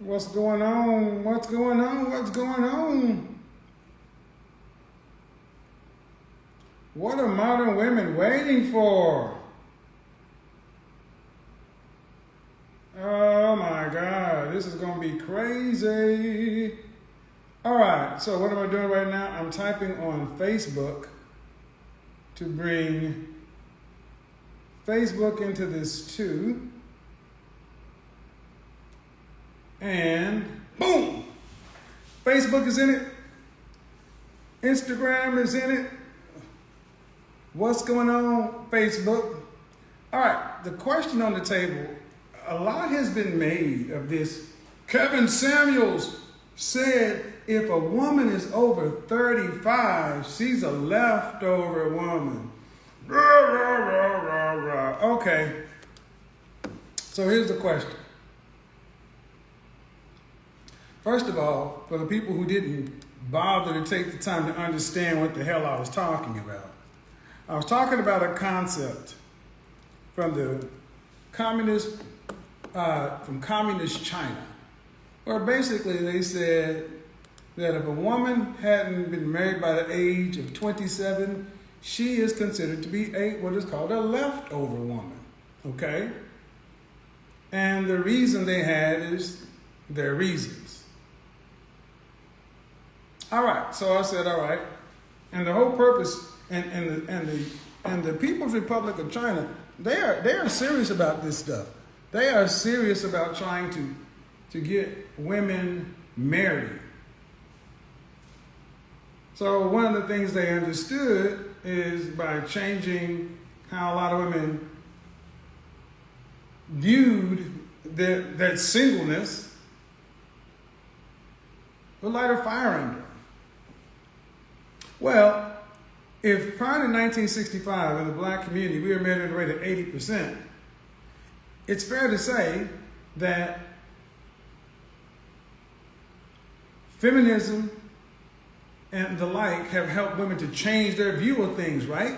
What's going on? What's going on? What's going on? What are modern women waiting for? Oh my God, this is going to be crazy. All right, so what am I doing right now? I'm typing on Facebook to bring Facebook into this too. And boom! Facebook is in it. Instagram is in it. What's going on, Facebook? All right, the question on the table, a lot has been made of this. Kevin Samuels said if a woman is over 35, she's a leftover woman. Rah, rah, rah, rah, rah. Okay, so here's the question. First of all, for the people who didn't bother to take the time to understand what the hell I was talking about, I was talking about a concept from the communist China, where basically they said that if a woman hadn't been married by the age of 27, she is considered to be what is called a leftover woman. Okay? And the reason they had is their reasons. All right, so I said, all right, and the whole purpose, and the People's Republic of China, they are serious about this stuff. They are serious about trying to get women married. So one of the things they understood is by changing how a lot of women viewed that singleness, would light a fire under. Well, if prior to 1965 in the black community we were married at a rate of 80%, it's fair to say that feminism and the like have helped women to change their view of things, right?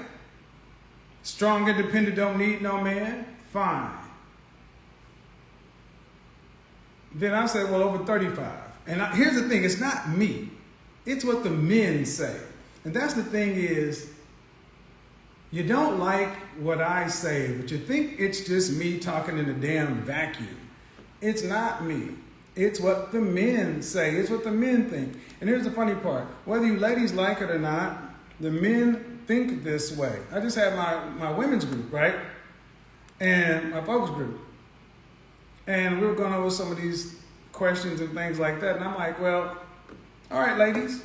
Strong, independent, don't need no man? Fine. Then I said, well, over 35. And here's the thing, it's not me. It's what the men say. And that's the thing is, you don't like what I say, but you think it's just me talking in a damn vacuum. It's not me. It's what the men say. It's what the men think. And here's the funny part. Whether you ladies like it or not, the men think this way. I just had my women's group, right? And my folks group. And we were going over some of these questions and things like that. And I'm like, well, all right, ladies.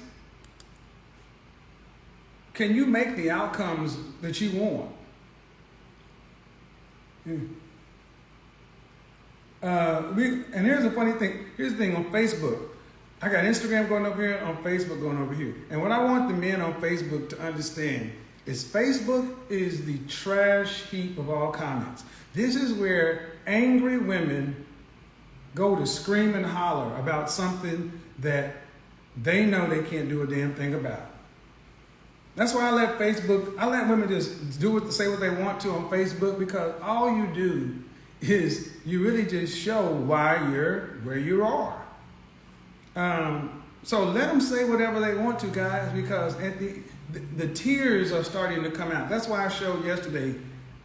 Can you make the outcomes that you want? And here's the funny thing. Here's the thing on Facebook. I got Instagram going over here, on Facebook going over here. And what I want the men on Facebook to understand is Facebook is the trash heap of all comments. This is where angry women go to scream and holler about something that they know they can't do a damn thing about. That's why I let women just say what they want to on Facebook, because all you do is you really just show why you're where you are. So let them say whatever they want to, guys, because at the tears are starting to come out. That's why I showed yesterday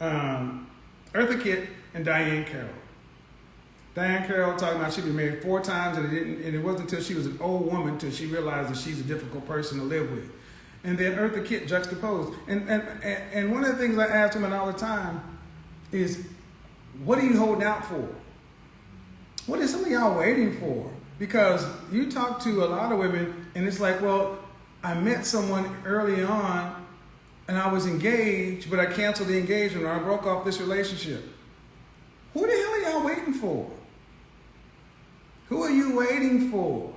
Eartha Kitt and Diane Carroll. Diane Carroll talking about she'd been married 4 times and it wasn't until she was an old woman until she realized that she's a difficult person to live with. And then Eartha Kitt juxtaposed. And one of the things I ask women all the time is, what are you holding out for? What is some of y'all waiting for? Because you talk to a lot of women and it's like, well, I met someone early on and I was engaged, but I canceled the engagement or I broke off this relationship. Who the hell are y'all waiting for? Who are you waiting for?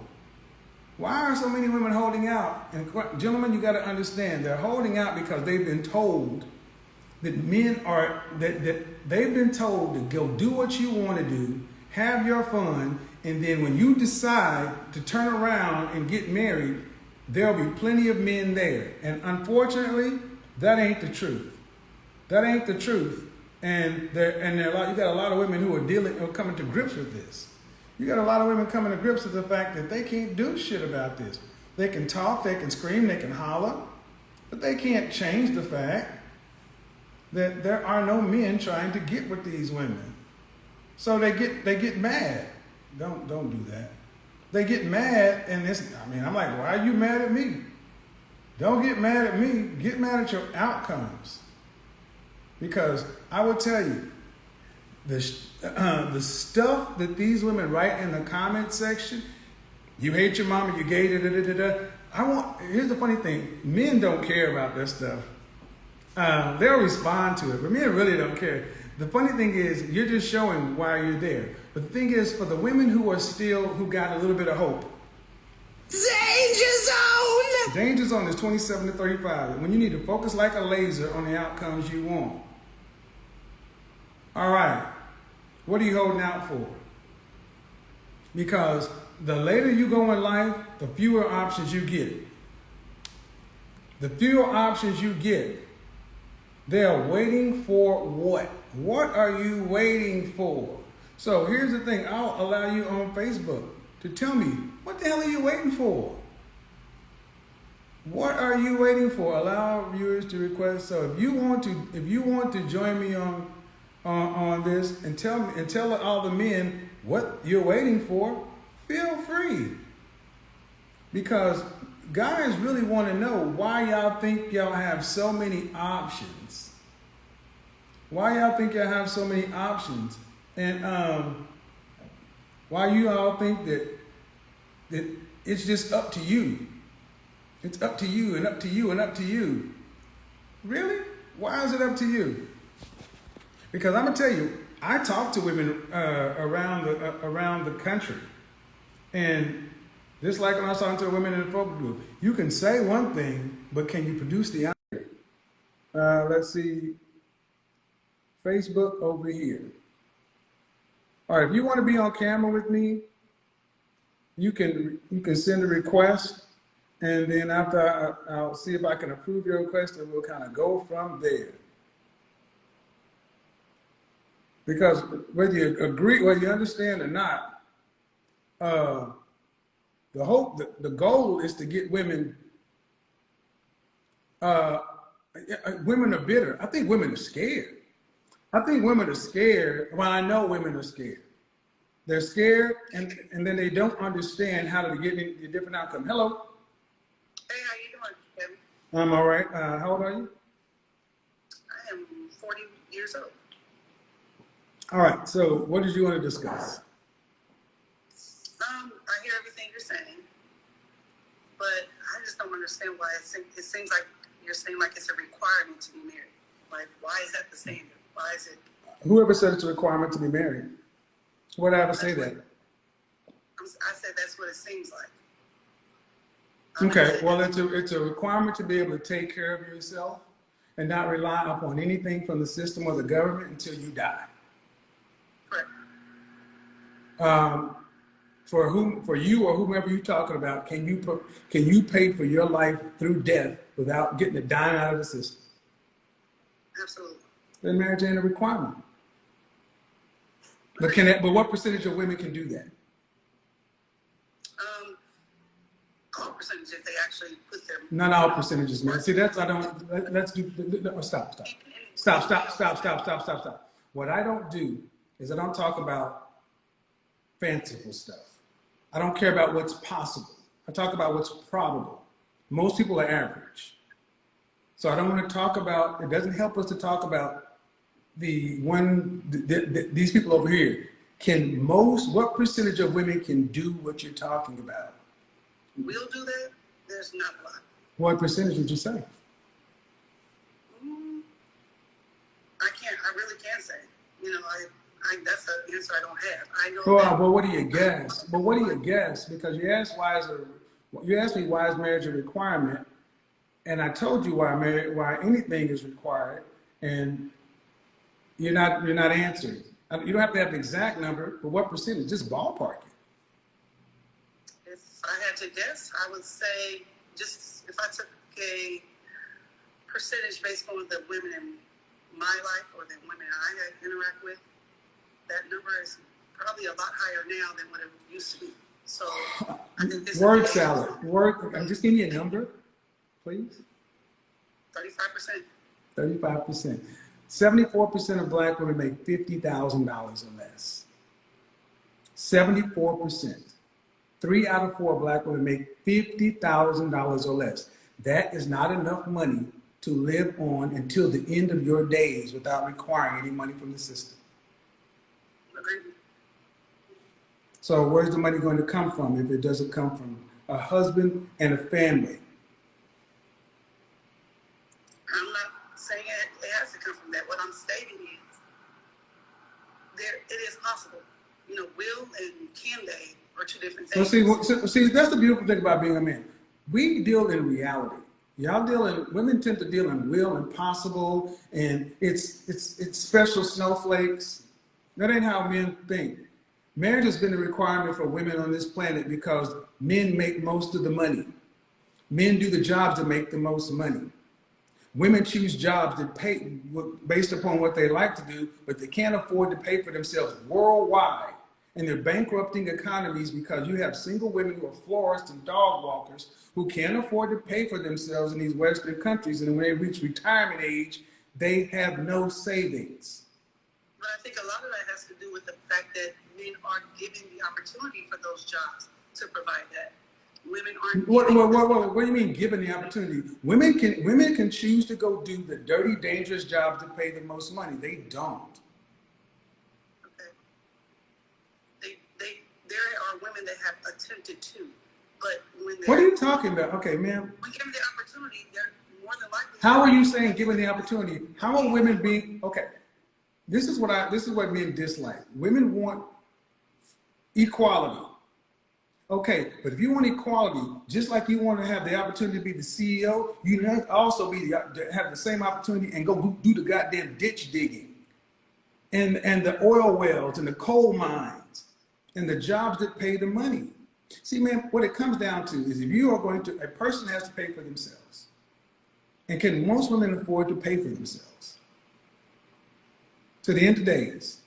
Why are so many women holding out? And gentlemen, you got to understand, they're holding out because they've been told that they've been told to go do what you want to do, have your fun, and then when you decide to turn around and get married, there'll be plenty of men there. And unfortunately, that ain't the truth. That ain't the truth. And you got a lot of women who are coming to grips with this. You got a lot of women coming to grips with the fact that they can't do shit about this. They can talk, they can scream, they can holler, but they can't change the fact that there are no men trying to get with these women. So they get mad. Don't do that. They get mad, and I'm like, why are you mad at me? Don't get mad at me. Get mad at your outcomes. Because I will tell you, the stuff that these women write in the comment section, you hate your mama, you gay, da da da da. Here's the funny thing: men don't care about that stuff. They'll respond to it, but men really don't care. The funny thing is, you're just showing why you're there. But the thing is, for the women who got a little bit of hope, Danger Zone! Danger Zone is 27 to 35. When you need to focus like a laser on the outcomes you want. All right, what are you holding out for? Because the later you go in life, the fewer options you get. The fewer options you get, they're waiting for what? What are you waiting for? So here's the thing. I'll allow you on Facebook to tell me, what the hell are you waiting for? What are you waiting for? Allow viewers to request. So if you want to join me on this and tell all the men what you're waiting for, feel free. Because guys really want to know why y'all think y'all have so many options. Why y'all think y'all have so many options? And why you all think that it's just up to you. It's up to you and up to you and up to you. Really? Why is it up to you? Because I'm gonna tell you, I talk to women around the country, and just like when I was talking to women in the focus group, you can say one thing, but can you produce the other? Let's see, Facebook over here. All right, if you want to be on camera with me, you can send a request, and then after I'll see if I can approve your request, and we'll kind of go from there. Because whether you agree, whether you understand or not, the goal is to get women. Women are bitter. I think women are scared. I think women are scared. Well, I know women are scared. They're scared, and then they don't understand how to get a different outcome. Hello. Hey, how you doing, Kevin? I'm all right. How old are you? I am 40 years old. All right. So, what did you want to discuss? I hear everything you're saying, but I just don't understand why it seems like you're saying like it's a requirement to be married. Like, why is that the standard? Why is it? Whoever said it's a requirement to be married? What did I ever say that? I said that's what it seems like. Okay, well, it's a requirement to be able to take care of yourself and not rely upon anything from the system or the government until you die. Correct. For you or whomever you're talking about, can you pay for your life through death without getting a dime out of the system? Absolutely. Then marriage ain't a requirement. But what percentage of women can do that? All percentages, if they actually put their... Not all percentages, man. See, let's do, stop. What I don't do is I don't talk about fanciful stuff. I don't care about what's possible. I talk about what's probable. Most people are average. So I don't want to talk about, it doesn't help us to talk about these people over here. What percentage of women can do what you're talking about? Will do that? There's not a lot. What percentage would you say? I really can't say. You know, that's an answer I don't have. I know. Well, what do you guess? But what do you guess? Because you asked me why is marriage a requirement, and I told you why anything is required, and you're not answering. You don't have to have the exact number, but what percentage? Just ballpark it. If I had to guess, I would say just if I took a percentage based on the women in my life or the women I interact with, that number is probably a lot higher now than what it used to be. So I think this Word is salad. Word. Just give me a number, please. 35%. 35%. 74% of black women make $50,000 or less. 74%. 3 out of 4 black women make $50,000 or less. That is not enough money to live on until the end of your days without requiring any money from the system. Agreed. So where's the money going to come from if it doesn't come from a husband and a family? I'm not saying it has to come from that. What I'm stating is it is possible. You know, will and can they are two different So things. see, that's the beautiful thing about being a man. We deal in reality. Y'all deal in, women tend to deal in will and possible, and it's special snowflakes. That ain't how men think. Marriage has been a requirement for women on this planet because men make most of the money. Men do the jobs that make the most money. Women choose jobs that pay based upon what they like to do, but they can't afford to pay for themselves worldwide. And they're bankrupting economies because you have single women who are florists and dog walkers who can't afford to pay for themselves in these Western countries. And when they reach retirement age, they have no savings. But I think a lot of that has to do with the fact that men aren't given the opportunity for those jobs to provide that. Women aren't. What do you mean given the opportunity? Women can choose to go do the dirty, dangerous jobs that pay the most money. They don't. Okay. There are women that have attempted to, but when they. What are you talking about? Okay, ma'am. When given the opportunity, they're more than likely. How are you saying given the opportunity? How are women being okay? This is what men dislike. Women want equality. Okay, but if you want equality, just like you want to have the opportunity to be the CEO, you must also have the same opportunity and go do the goddamn ditch digging, and the oil wells and the coal mines, and the jobs that pay the money. See, man, what it comes down to is if you are going to, a person has to pay for themselves, and can most women afford to pay for themselves? To the end of days,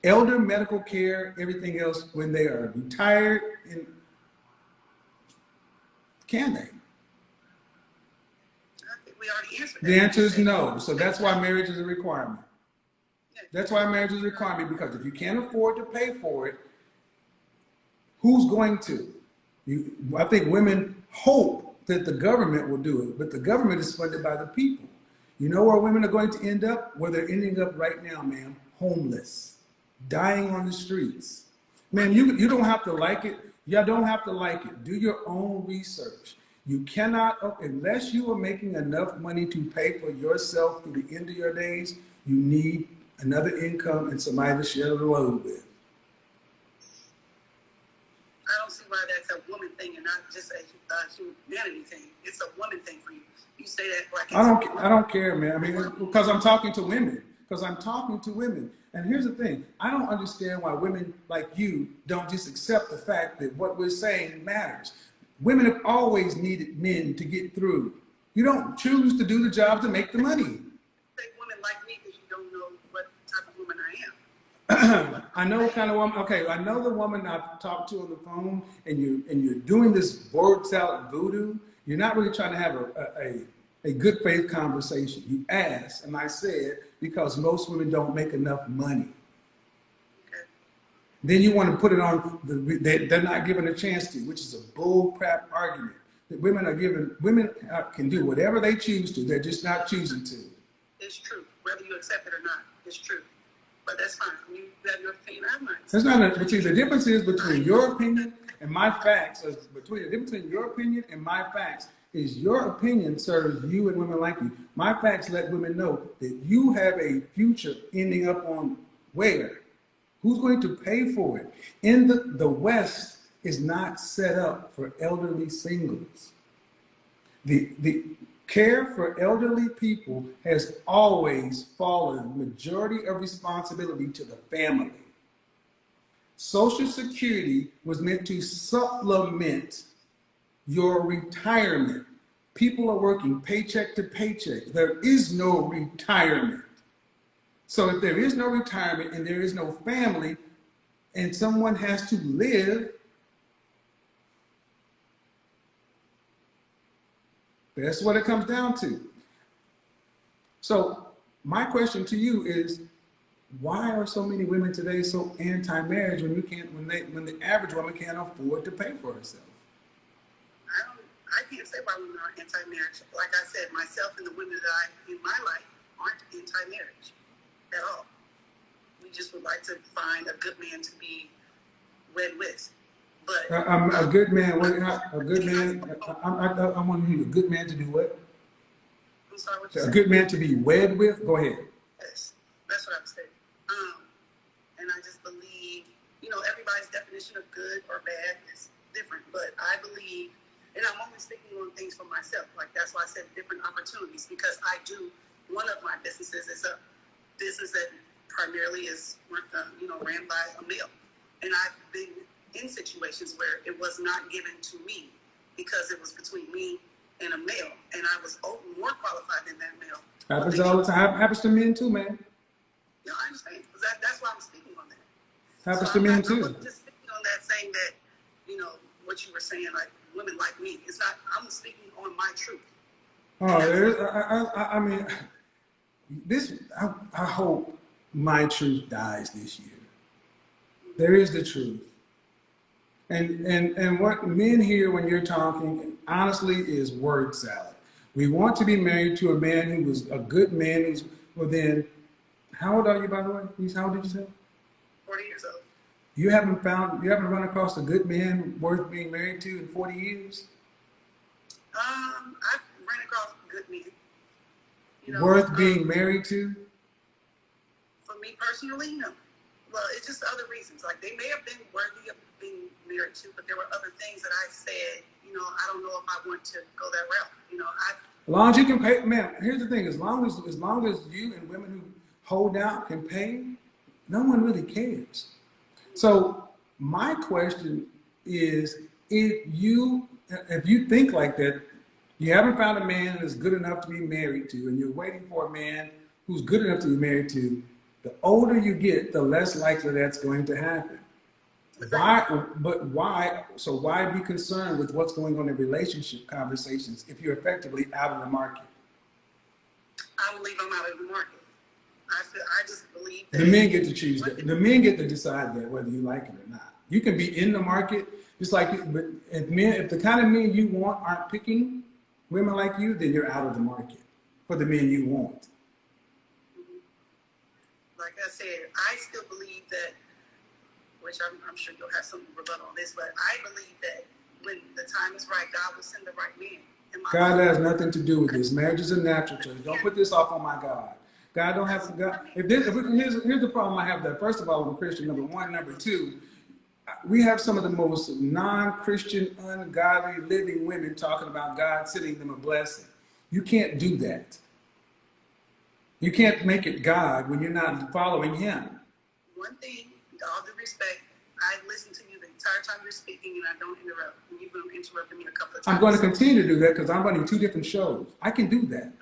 elder, medical care, everything else, when they are retired, can they? I think we already answered that. The answer is no. So that's why marriage is a requirement. That's why marriage is a requirement, because if you can't afford to pay for it, who's going to? I think women hope that the government will do it, but the government is funded by the people. You know where women are going to end up? Where they're ending up right now, ma'am. Homeless. Dying on the streets. Man, you don't have to like it. You don't have to like it. Do your own research. You cannot, unless you are making enough money to pay for yourself through the end of your days, you need another income and somebody to share the load with. I don't see why that's a woman thing and not just a humanity thing. It's a woman thing for you. You say that like it's I don't care, man. I mean, because I'm talking to women. And here's the thing. I don't understand why women like you don't just accept the fact that what we're saying matters. Women have always needed men to get through. You don't choose to do the job to make the money. Say women like me because you don't know what type of woman I am. I know what kind of woman. Okay, I know the woman I've talked to on the phone, and you're doing this word salad voodoo. You're not really trying to have a good faith conversation. You asked, and I said, because most women don't make enough money. Okay. Then you want to put it on, they're not given a chance to, which is a bull crap argument. That women can do whatever they choose to, they're just not choosing to. It's true, whether you accept it or not, it's true. But that's fine. You have your opinion, I have mine. That's not but see, the difference is between your opinion and my facts, the difference between your opinion and my facts is your opinion serves you and women like you. My facts let women know that you have a future ending up on where? Who's going to pay for it? In the West is not set up for elderly singles. The care for elderly people has always fallen majority of responsibility to the family. Social Security was meant to supplement your retirement. People are working paycheck to paycheck. There is no retirement. So if there is no retirement and there is no family, and someone has to live. That's what it comes down to. So my question to you is, why are so many women today so anti-marriage when you can't, when the average woman can't afford to pay for herself? I can't say why women are anti-marriage. Like I said, myself and the women that I in my life aren't anti-marriage at all. We just would like to find a good man to be wed with. But a good man. A good man. I want you, a good man to do what? I'm sorry, what you A said? good man to be wed with. Go ahead. Yes, that's what I'm saying. And I just believe, everybody's definition of good or bad is different. But I believe, and I'm only speaking on things for myself. Like that's why I said different opportunities, because I do. One of my businesses is a business that primarily is, ran by a male, and I've been in situations where it was not given to me because it was between me and a male, and I was more qualified than that male. Happens all the time. Happens to men too, man. No, I understand. That's why I'm speaking on that. Happens So to men I too. wasn't just speaking on that, saying that, what you were saying, like women like me. It's not. I'm speaking on my truth. Oh, I mean, this. I hope my truth dies this year. There is the truth. And what men hear when you're talking, honestly, is word salad. We want to be married to a man who was a good man who's within. How old are you, by the way? How old did you say? 40 years old. You haven't run across a good man worth being married to in 40 years? I've ran across good men. Worth being married to? For me personally, no. Well, it's just other reasons. Like they may have been worthy of being married to, but there were other things that I said, I don't know if I want to go that route. As long as you can pay, man, here's the thing, as long as you and women who hold out can pay, no one really cares. So my question is, if you think like that, you haven't found a man that's good enough to be married to, and you're waiting for a man who's good enough to be married to, the older you get, the less likely that's going to happen. Why be concerned with what's going on in relationship conversations if you're effectively out of the market? I believe I'm out of the market. I just believe that the men get to choose that. The men get to decide that whether you like it or not. You can be in the market, just like, but if the kind of men you want aren't picking women like you, then you're out of the market for the men you want. Like I said, I still believe that, which I'm sure you'll have some rebuttal on this, but I believe that when the time is right, God will send the right man. God has nothing to do with this. Marriage is a natural choice. Don't put this off on my God. God don't have God. Here's the problem I have there. First of all, I'm a Christian, number one. Number two, we have some of the most non-Christian, ungodly living women talking about God sending them a blessing. You can't do that. You can't make it God when you're not following Him. One thing, with all due respect, I listen to you the entire time you're speaking, and I don't interrupt. And you've interrupted me a couple of times. I'm going to continue to do that because I'm running 2 different shows. I can do that.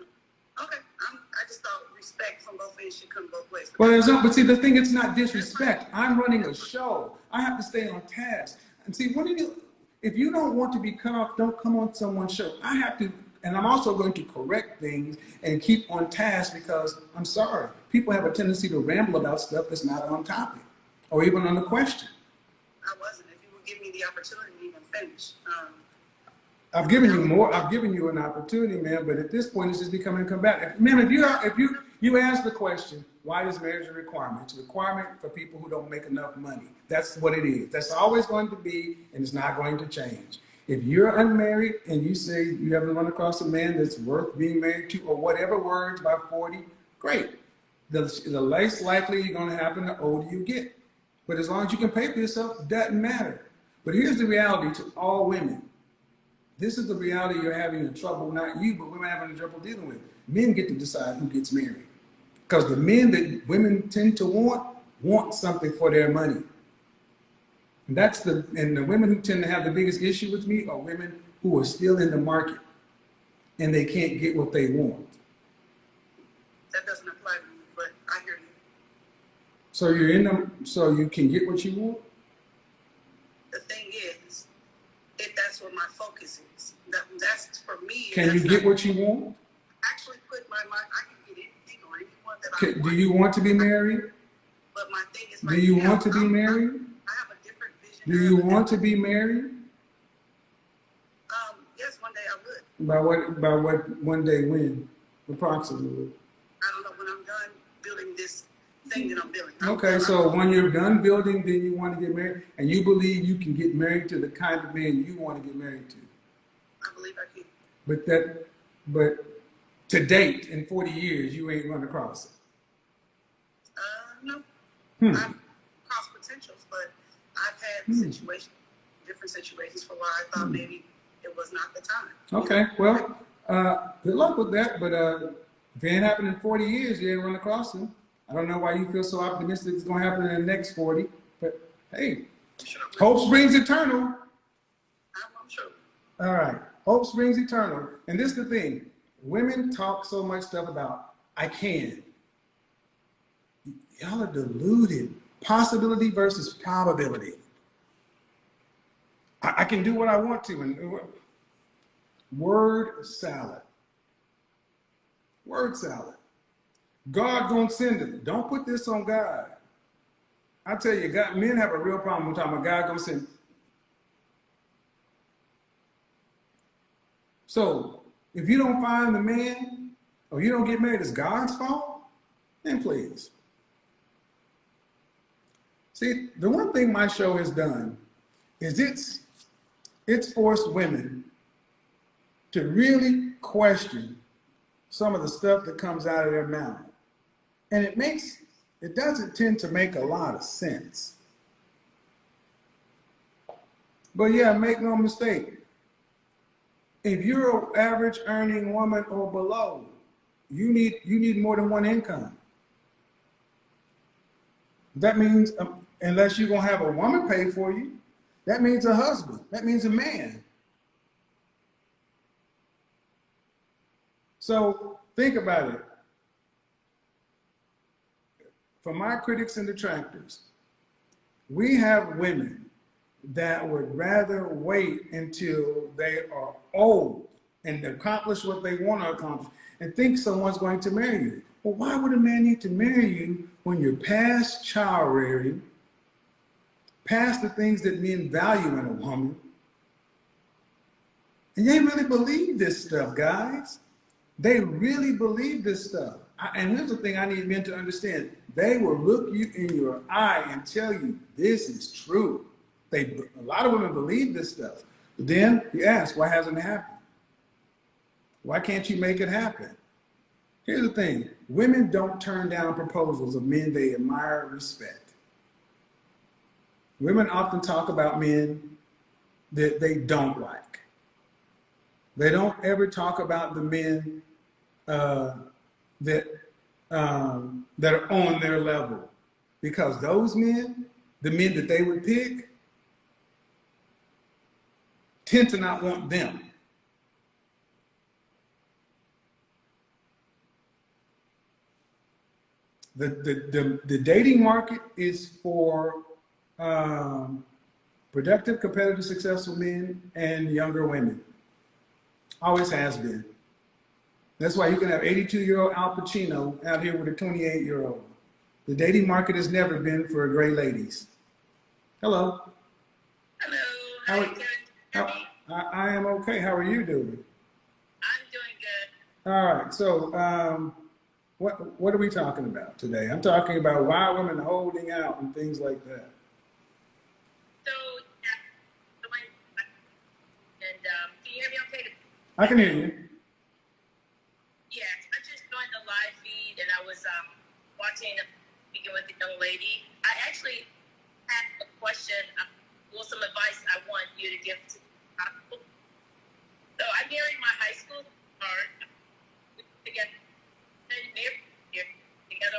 Okay, I just thought respect from both ends should come both ways. But see, the thing, it's not disrespect. I'm running a show. I have to stay on task. And see, if you don't want to be cut off, don't come on someone's show. I have to, and I'm also going to correct things and keep on task because I'm sorry. People have a tendency to ramble about stuff that's not on topic or even on the question. I wasn't. If you would give me the opportunity to even finish. I've given you more. I've given you an opportunity, man. But at this point, it's just becoming combative. Man, if you ask the question, why is marriage a requirement? It's a requirement for people who don't make enough money. That's what it is. That's always going to be, and it's not going to change. If you're unmarried and you say you haven't run across a man that's worth being married to, or whatever words by 40, great. The less likely you're going to happen the older you get. But as long as you can pay for yourself, it doesn't matter. But here's the reality to all women. This is the reality you're having in trouble, not you, but women having trouble dealing with. Men get to decide who gets married. Because the men that women tend to want something for their money. And the women who tend to have the biggest issue with me are women who are still in the market and they can't get what they want. That doesn't apply to me, but I hear you. So you're in them so you can get what you want? The thing is, if that's what my focus is, that's for me. Can you get what you want? Actually put my mind, I can get anything or anyone that I want. Do you want to be married? But my thing is, do you want to be married? I have a different vision. Do you want to be married? Yes, one day I would. By what one day when? Approximately. I don't know, when I'm done building this thing that I'm building. Okay, so when you're done building, then you want to get married, and you believe you can get married to the kind of man you want to get married to. I believe I can. But to date, in 40 years, you ain't run across it. No. I've crossed potentials, but I've had different situations for why I thought maybe it was not the time. Okay, well, good luck with that, but if it ain't happened in 40 years, you ain't run across him. I don't know why you feel so optimistic it's going to happen in the next 40, but hey, hope springs eternal. I'm sure. All right, hope springs eternal. And this is the thing, women talk so much stuff about, I can. Y'all are deluded. Possibility versus probability. I can do what I want to. And word salad. Word salad. God gonna send it. Don't put this on God. I tell you, God, men have a real problem with talking about God gonna send it. So if you don't find the man or you don't get married, it's God's fault, then please. See, the one thing my show has done is it's forced women to really question some of the stuff that comes out of their mouth. And it doesn't tend to make a lot of sense. But yeah, make no mistake. If you're an average earning woman or below, you need more than one income. That means, unless you're gonna have a woman pay for you, that means a husband, that means a man. So think about it. For my critics and detractors, we have women that would rather wait until they are old and accomplish what they want to accomplish and think someone's going to marry you. Well, why would a man need to marry you when you're past child rearing, past the things that men value in a woman? And they really believe this stuff, guys. They really believe this stuff. And here's the thing I need men to understand. They will look you in your eye and tell you this is true. A lot of women believe this stuff. But then you ask, why hasn't it happened? Why can't you make it happen? Here's the thing. Women don't turn down proposals of men they admire and respect. Women often talk about men that they don't like. They don't ever talk about the men that are on their level. Because those men, the men that they would pick, tend to not want them. The dating market is for productive, competitive, successful men and younger women. Always has been. That's why you can have 82-year-old Al Pacino out here with a 28-year-old. The dating market has never been for great ladies. Hello. Hello. How are you doing? I am okay. How are you doing? I'm doing good. All right. So what are we talking about today? I'm talking about why women are holding out and things like that. So, can you hear me okay? I can hear you. Yes, I just joined the live feed and I was watching, speaking with the young lady. I actually had a question, some advice I want you to give to people. So I married my high school sweetheart. Together.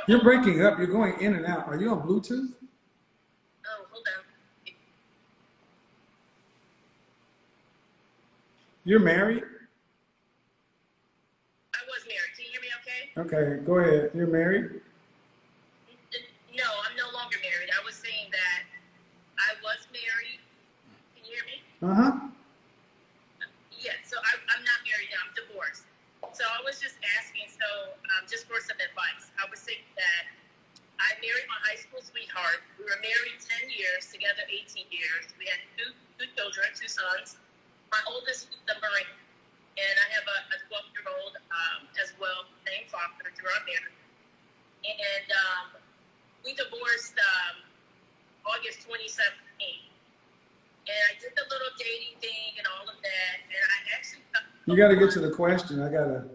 You're breaking up. You're going in and out. Are you on Bluetooth? Oh, hold on. You're married? I was married. Can you hear me okay? Okay, go ahead. You're married? No, I'm no Uh-huh. Yeah, so I'm not married now. I'm divorced. So I was just asking, so just for some advice. I was saying that I married my high school sweetheart. We were married 10 years, together 18 years. We had two children, two sons. My oldest is the Marine, and I have a 12-year-old as well, named Foster, through our marriage. And we divorced August 2017. And I did the little dating thing and all of that, and I actually. You got to get to the question. I gotta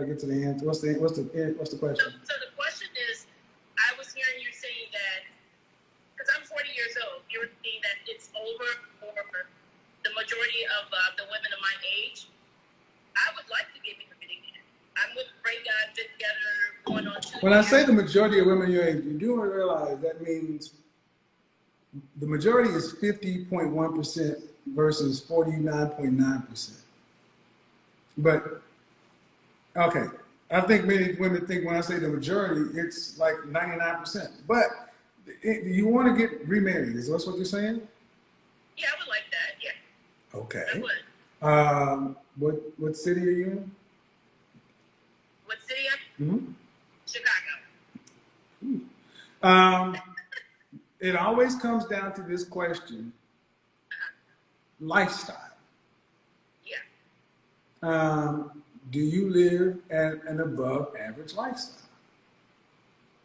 get to the answer. What's the question? So the question is, I was hearing you saying that because I'm 40 years old, you were saying that it's over for the majority of the women of my age. I would like to get married again. I'm with a great guy, been together going on 2 years. When I say the majority of women your age, you do realize that means the majority is 50.1% versus 49.9%. But, okay, I think many women think when I say the majority, it's like 99%. But you want to get remarried, is that what you're saying? Yeah, I would like that, yeah. Okay. I would. What city are you in? What city I'm Mm-hmm. Chicago. It always comes down to this question, lifestyle. Yeah. Do you live at an above average lifestyle?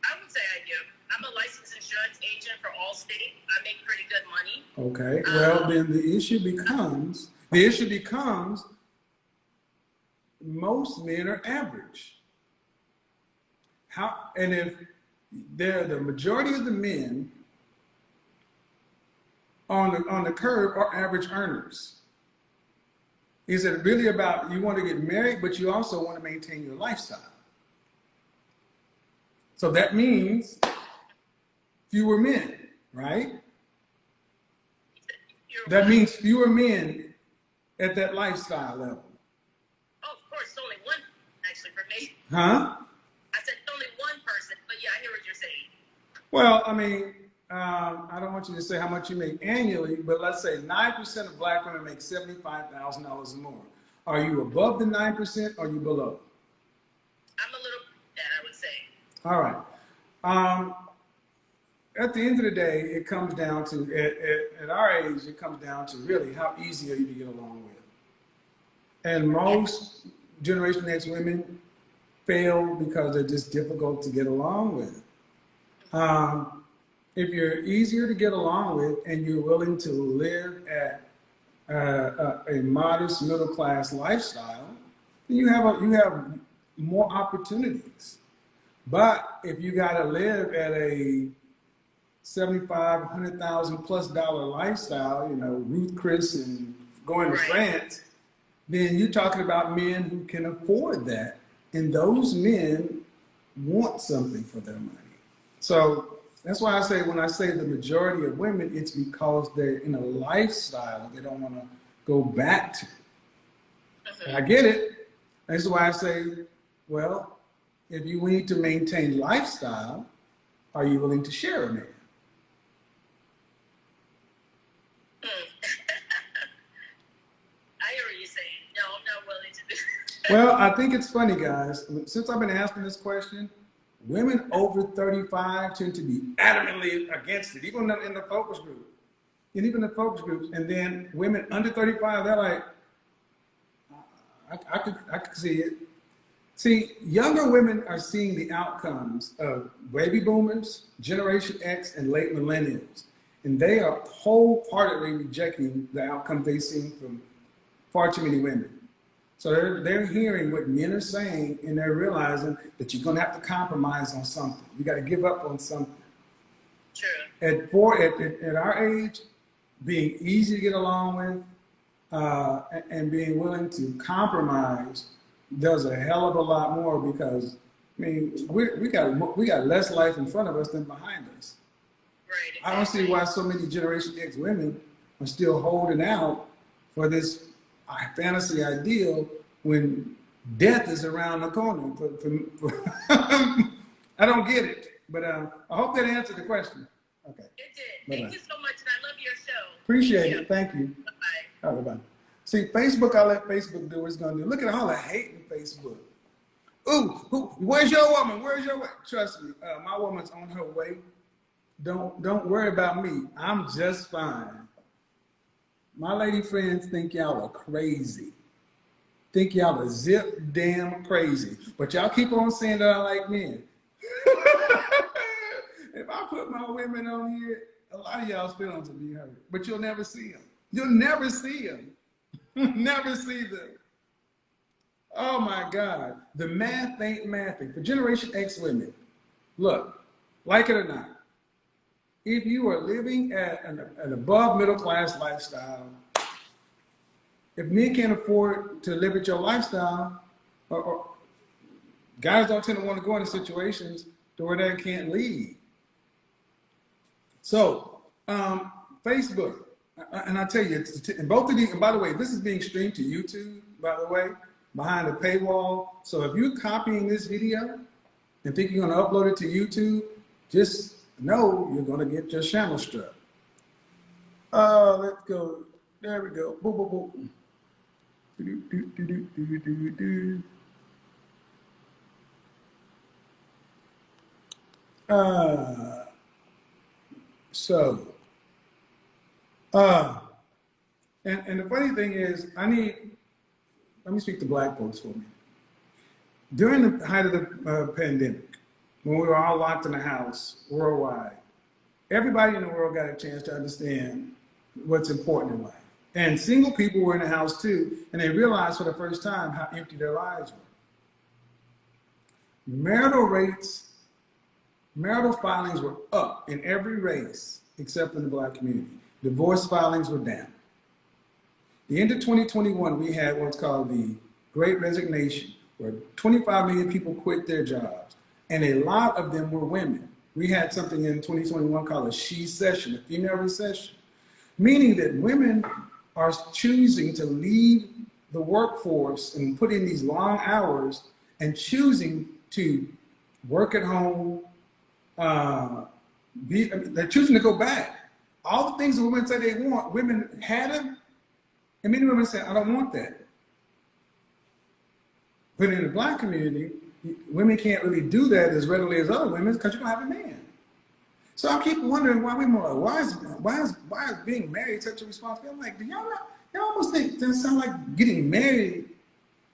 I would say I do. I'm a licensed insurance agent for Allstate. I make pretty good money. Okay, well then the issue becomes, most men are average. And if the majority of the men on the curve are average earners. Is it really about you want to get married, but you also want to maintain your lifestyle? So that means fewer men, right? That means fewer men at that lifestyle level. Oh, of course, it's only one, actually, for me. Huh? I said it's only one person, but yeah, I hear what you're saying. Well, I mean, I don't want you to say how much you make annually, but let's say 9% of black women make $75,000 or more. Are you above the 9% or are you below? I'm a little that I would say. All right. At the end of the day, it comes down to, at our age, it comes down to really how easy are you to get along with. And most Generation X women fail because they're just difficult to get along with. If you're easier to get along with and you're willing to live at a modest middle class lifestyle, then you have more opportunities. But if you got to live at a $75,000, $100,000 plus lifestyle, you know, Ruth Chris and going to France, then you're talking about men who can afford that, and those men want something for their money. So that's why I say when I say the majority of women, it's because they're in a lifestyle they don't want to go back to. And I get it. That's why I say, well, if you need to maintain lifestyle, are you willing to share a man? I hear what you're saying. No, I'm not willing to do that. Well, I think it's funny, guys. Since I've been asking this question, women over 35 tend to be adamantly against it, even in the focus group. And even the focus groups. And then women under 35, they're like, I could see it. See, younger women are seeing the outcomes of baby boomers, Generation X, and late millennials. And they are wholeheartedly rejecting the outcomes they've seen from far too many women. So they're hearing what men are saying, and they're realizing that you're going to have to compromise on something. You got to give up on something. True. At our age, being easy to get along with and being willing to compromise does a hell of a lot more because, I mean, we got less life in front of us than behind us. Right. Exactly. I don't see why so many Generation X women are still holding out for this fantasy ideal when death is around the corner. I don't get it, but I hope that answered the question. Okay. It did. Bye-bye. Thank you so much, and I love your show. Appreciate it. Thank you. Bye-bye. Everybody. See, Facebook, I let Facebook do what it's gonna do. Look at all the hate in Facebook. Ooh, where's your woman? Where's your woman? Trust me, my woman's on her way. Don't worry about me. I'm just fine. My lady friends think y'all are crazy. Think y'all are zip damn crazy. But y'all keep on saying that I like men. If I put my women on here, a lot of y'all's feelings will be hurt. But you'll never see them. You'll never see them. Never see them. Oh my God. The math ain't mathing. For Generation X women, look, like it or not, if you are living at an above middle class lifestyle, if men can't afford to live at your lifestyle, or guys don't tend to want to go into situations to where they can't leave. So, Facebook, and I tell you, and both of these, and by the way, this is being streamed to YouTube, by the way, behind a paywall. So if you're copying this video and think you're going to upload it to YouTube, just know you're going to get your channel struck. Let's go. There we go. Boom, boom, boom. So, and the funny thing is, let me speak to black folks for me. During the height of the pandemic, when we were all locked in the house worldwide, everybody in the world got a chance to understand what's important in life. And single people were in the house too, and they realized for the first time how empty their lives were. Marital filings were up in every race except in the black community. Divorce filings were down. The end of 2021, we had what's called the Great Resignation, where 25 million people quit their jobs, and a lot of them were women. We had something in 2021 called a she-cession, a female recession, meaning that women are choosing to leave the workforce and put in these long hours and choosing to work at home. They're choosing to go back. All the things that women say they want, women had them, and many women say, I don't want that. But in the black community, women can't really do that as readily as other women because you don't have a man. So I keep wondering why women are like, why is being married such a responsibility? I'm like, do y'all almost think that sound like getting married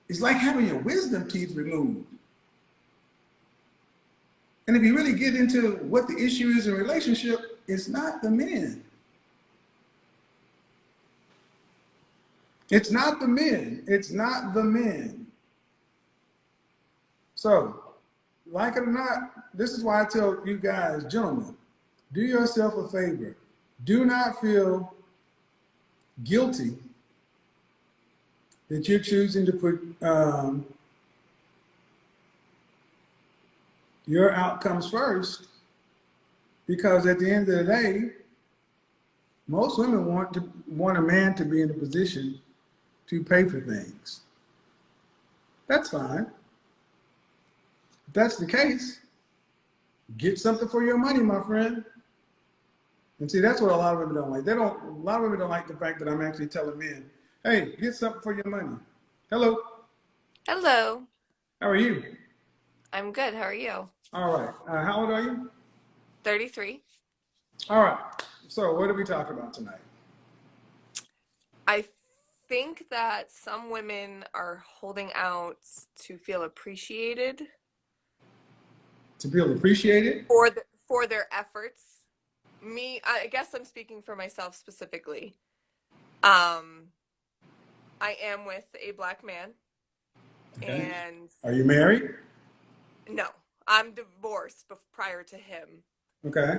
is like having your wisdom teeth removed. And if you really get into what the issue is in a relationship, it's not the men. It's not the men. It's not the men. So, like it or not, this is why I tell you guys, gentlemen, do yourself a favor. Do not feel guilty that you're choosing to put your outcomes first, because at the end of the day, most women want a man to be in a position to pay for things. That's fine. If that's the case, get something for your money, my friend. And see, that's what a lot of women don't like. A lot of women don't like the fact that I'm actually telling men, hey, get something for your money. Hello. Hello. How are you? I'm good. How are you? All right. How old are you? 33. All right. So what are we talking about tonight? I think that some women are holding out to feel appreciated To feel appreciated? for their efforts. I guess I'm speaking for myself specifically. I am with a black man. Okay. And Are you married? no, I'm divorced prior to him. Okay.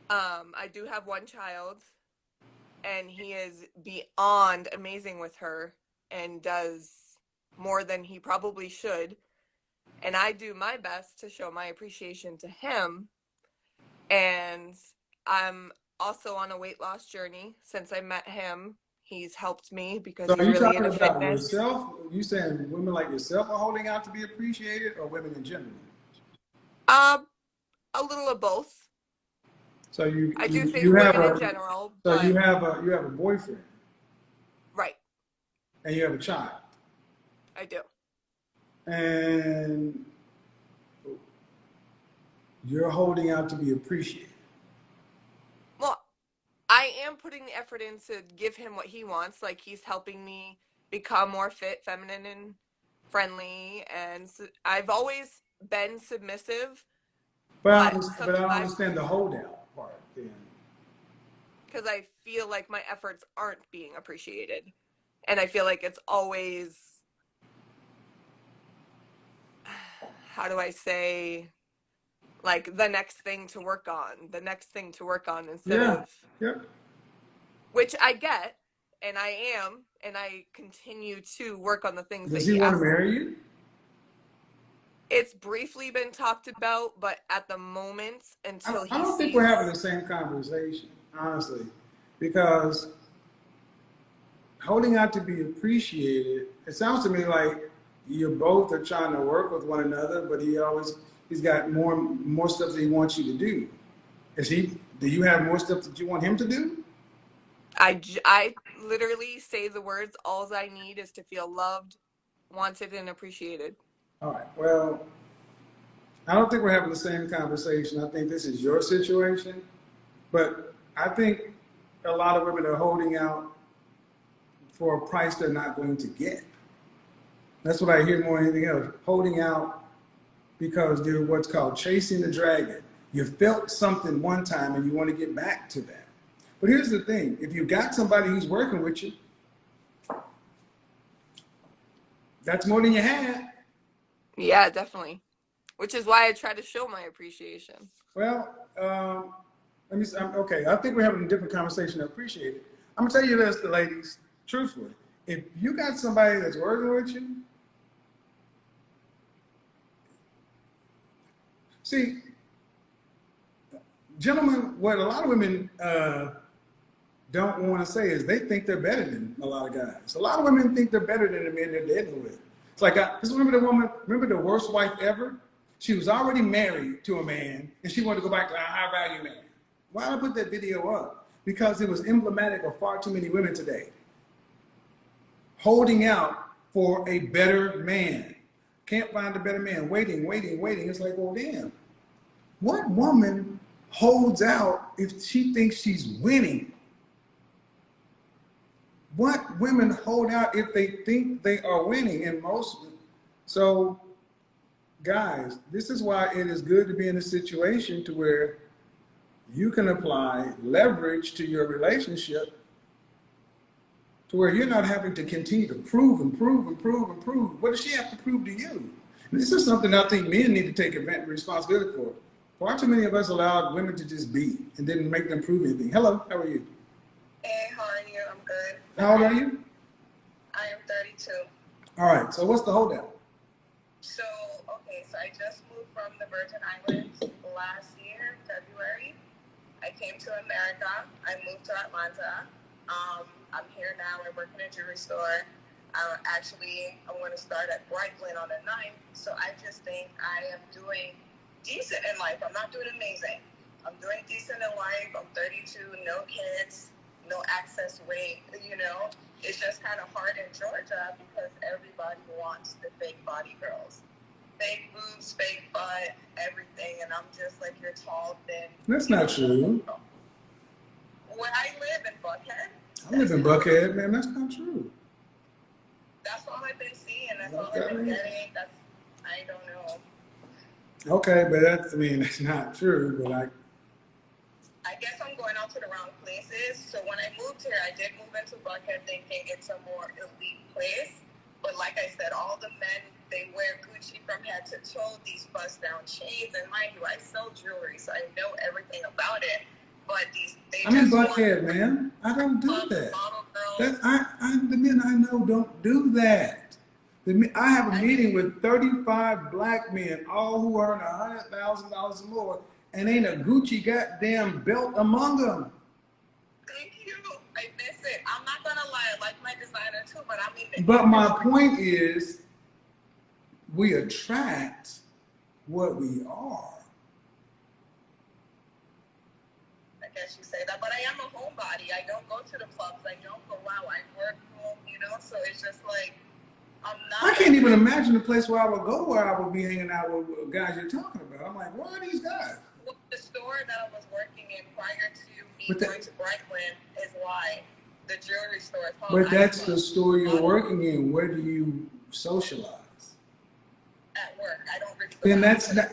I do have one child, and he is beyond amazing with her and does more than he probably should. And I do my best to show my appreciation to him. And I'm also on a weight loss journey since I met him. He's helped me because So he's are you really talking into about fitness. yourself? You saying women like yourself are holding out to be appreciated, or women in general? A little of both. So I do think you have women in a general, so but you have a boyfriend. and you have a child. I do. And you're holding out to be appreciated. Well, I am putting the effort in to give him what he wants. Like, he's helping me become more fit, feminine, and friendly. And I've always been submissive, but But I sometimes don't understand the holdout part then. because I feel like my efforts aren't being appreciated. And I feel like it's always, how do I say, like the next thing to work on, instead Yeah. of, Yep. which I get, and I am, and I continue to work on the things that Does he he want to asks. marry you? It's briefly been talked about, but at the moment, until I he don't think we're sees, having the same conversation, honestly, because holding out to be appreciated, it sounds to me like you both are trying to work with one another, but he's got more stuff that he wants you to do. Do you have more stuff that you want him to do? I literally say the words, all I need is to feel loved, wanted, and appreciated. All right. Well, I don't think we're having the same conversation. I think this is your situation, but I think a lot of women are holding out for a price they're not going to get. That's what I hear more than anything else. Holding out because they're what's called chasing the dragon. You felt something one time and you want to get back to that. But here's the thing: if you got somebody who's working with you, that's more than you had. Yeah, definitely. Which is why I try to show my appreciation. Well, okay. I think we're having a different conversation. I appreciate it. I'm gonna tell you this, the ladies, truthfully. If you got somebody that's working with you, see, gentlemen, what a lot of women don't want to say is they think they're better than a lot of guys. A lot of women think they're better than the men they're dating with. It's like, just remember the woman, remember the worst wife ever? She was already married to a man and she wanted to go back to a high value man. Why did I put that video up? Because it was emblematic of far too many women today. Holding out for a better man. Can't find a better man. Waiting. It's like, well, damn. What woman holds out if she thinks she's winning? What women hold out if they think they are winning? And so guys, this is why it is good to be in a situation to where you can apply leverage to your relationship to where you're not having to continue to prove and prove and prove and prove. What does she have to prove to you? And this is something I think men need to take responsibility for. Far too many of us allowed women to just be and didn't make them prove anything. Hello, how are you? Hey, how are you? I'm good. How old are you? I am 32. All right, so what's the holdout? So, okay, so I just moved from the Virgin Islands last year, February. I came to America. I moved to Atlanta. I'm here now. I work in a jewelry store. I'm going to start at Brightland on the 9th. So I just think I am doing decent in life. I'm not doing amazing. I'm doing decent in life. I'm 32, no kids, no excess weight, you know. It's just kind of hard in Georgia because everybody wants the fake body girls. Fake boobs, fake butt, everything. And I'm just like, you're tall, thin. That's not true. Where I live in Buckhead. I live in Buckhead, man. That's not true. That's all I've been seeing. That's all I've been getting. I don't know. Okay, but that's not true, but I guess I'm going out to the wrong places. So when I moved here, I did move into Buckhead thinking it's a more elite place. But like I said, all the men, they wear Gucci from head to toe, these bust-down chains. And mind you, I sell jewelry, so I know everything about it. But I'm in Buckhead, man. I don't do that. The men I know don't do that. I have a meeting with 35 black men, all who earn $100,000 or more, and ain't a Gucci goddamn belt among them. Thank you. I miss it. I'm not gonna lie, I like my designer too, but I mean. But my point is, we attract what we are. I guess you say that, but I am a homebody. I don't go to the clubs. I don't go out. I work home. You you know? So it's just like, I'm not. I can't even imagine the place where I would go where I would be hanging out with guys you're talking about. I'm like, where are these guys? Well, the store that I was working in prior to me But going to Brightland is why the jewelry store is called. But that's the store you're working in. Where do you socialize? At work. I don't really. Then that's not.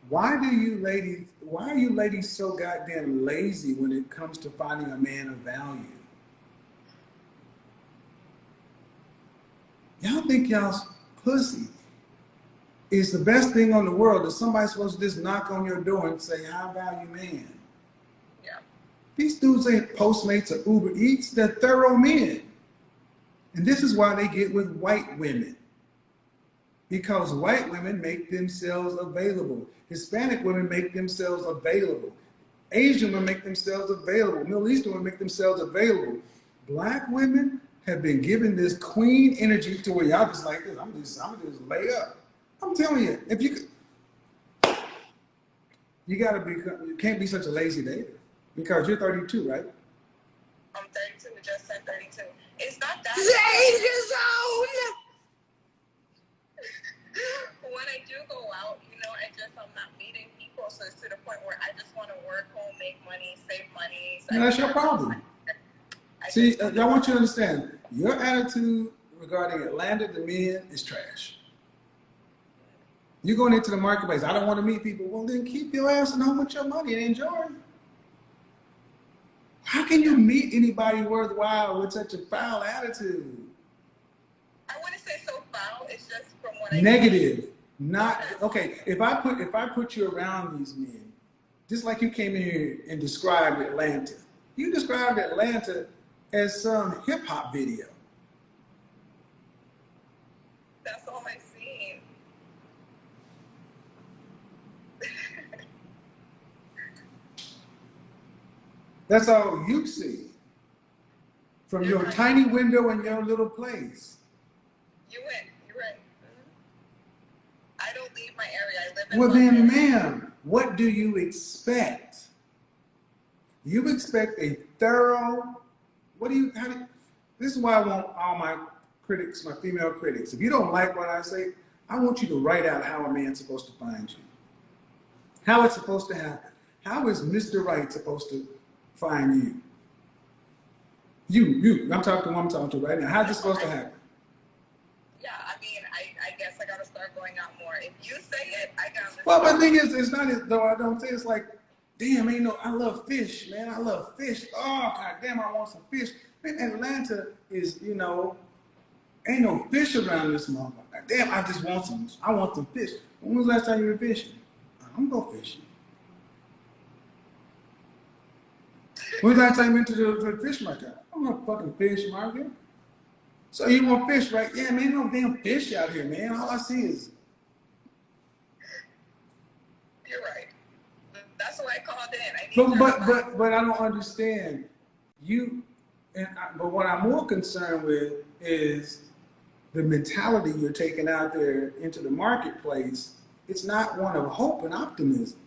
Why are you ladies so goddamn lazy when it comes to finding a man of value? Y'all think y'all's pussy is the best thing on the world, that somebody's supposed to just knock on your door and say, "How value man?" Yeah. These dudes ain't Postmates or Uber Eats. They're thorough men. And this is why they get with white women. Because white women make themselves available. Hispanic women make themselves available. Asian women make themselves available. Middle Eastern women make themselves available. Black women have been given this queen energy to where y'all just like this. I'm just lay up. I'm telling you, if you could, you can't be such a lazy dater. Because you're 32, right? I'm 32, just said 32. It's not that. Danger zone! When I do go out, you know, I'm not meeting people, so it's to the point where I just want to work home, make money, save money. So That's your problem. See, I want you to understand, your attitude regarding Atlanta, the men, is trash. You're going into the marketplace. I don't want to meet people. Well, then keep your ass at home with your money and enjoy. How can you meet anybody worthwhile with such a foul attitude? I wouldn't say so foul. It's just from what Negative. Not okay. If I put you around these men, just like you came in here and described Atlanta, you described Atlanta as some hip hop video. That's all I've seen. That's all you see from your tiny window in your little place. You're right. I don't leave my area. I live in Well London. then, ma'am, what do you expect? You expect a thorough, this is why I want all my critics, my female critics. If you don't like what I say, I want you to write out how a man's supposed to find you. How it's supposed to happen. How is Mr. Right supposed to find you? You. I'm talking to who I'm talking to right now. How's this supposed to happen? Yeah, I mean, I guess I gotta start going out more. If you say it, I gotta listen. Well, the thing is, it's not as though I don't say it's like, damn, I love fish, man. I love fish. Oh, god damn, I want some fish. Man, Atlanta is, ain't no fish around this motherfucker. Damn, I want some fish. When was the last time you were fishing? I don't go fishing. When was the last time you went to the fish market? I'm not fucking fish market. So you want fish, right? Yeah, man, no damn fish out here, man. All I see is. You're right. That's why I called in. But I don't understand you. But what I'm more concerned with is the mentality you're taking out there into the marketplace. It's not one of hope and optimism.